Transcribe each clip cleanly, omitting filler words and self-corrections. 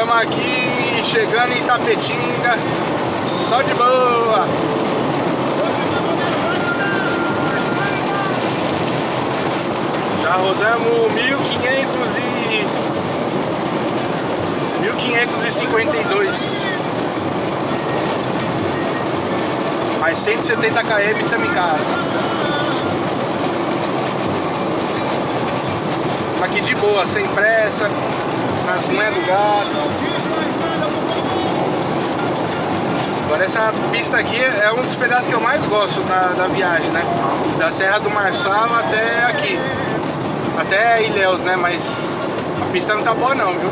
Estamos aqui chegando em Itapetinga, só de boa. Já rodamos 1552. Mais 170 km e estamos em casa. Aqui de boa, sem pressa, nas manhas do gato. Agora essa pista aqui é um dos pedaços que eu mais gosto da viagem, né? Da Serra do Marçal até aqui. Até Ilhéus, né? Mas a pista não tá boa não, viu?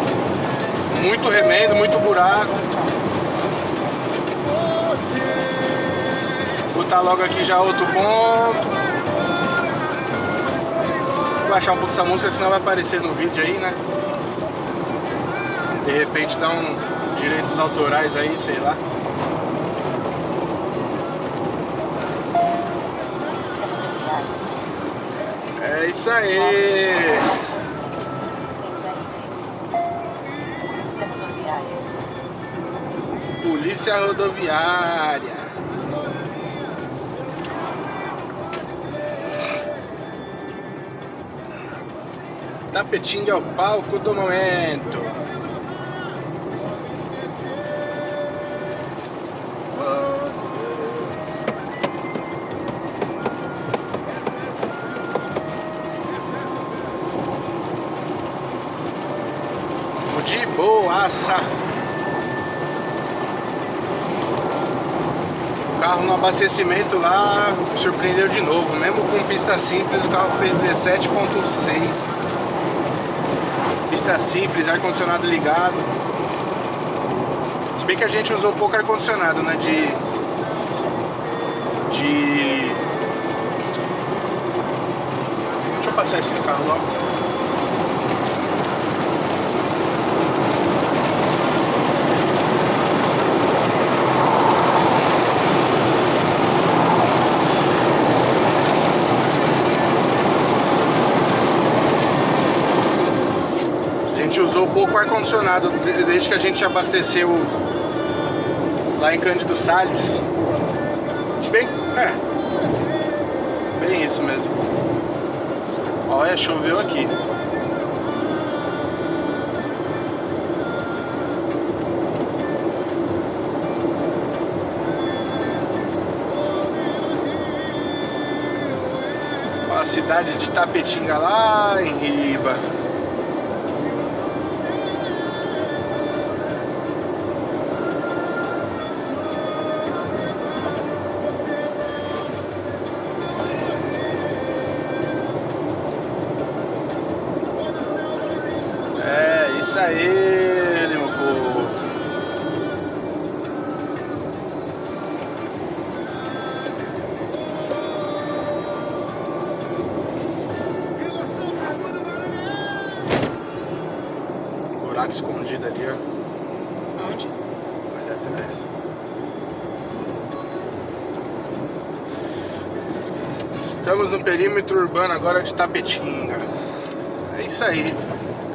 Muito remendo, muito buraco. Vou botar logo aqui já outro ponto. Vou baixar um pouco essa música, senão vai aparecer no vídeo aí, né? De repente dá um direitos autorais aí, sei lá. É isso aí. Polícia Rodoviária. Itapetinga é o palco do momento. De boaça. O carro no abastecimento lá surpreendeu de novo. Mesmo com pista simples, o carro fez 17,6. Pista simples, ar-condicionado ligado. Se bem que a gente usou pouco ar-condicionado, né? Deixa eu passar esses carros logo. A gente usou pouco ar-condicionado desde que a gente abasteceu lá em Cândido Salles. Se bem, bem isso mesmo. Olha, choveu aqui. A cidade de Itapetinga lá em Riba. Isso aí, meu povo. Buraco escondido ali, ó. Onde? Ali atrás. Estamos no perímetro urbano agora de Itapetinga. É isso aí.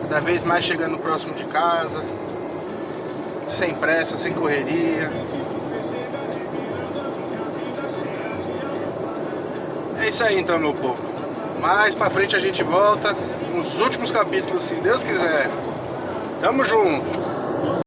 Cada vez mais chegando próximo de casa, sem pressa, sem correria. É isso aí então, meu povo. Mais pra frente a gente volta com os últimos capítulos, se Deus quiser. Tamo junto.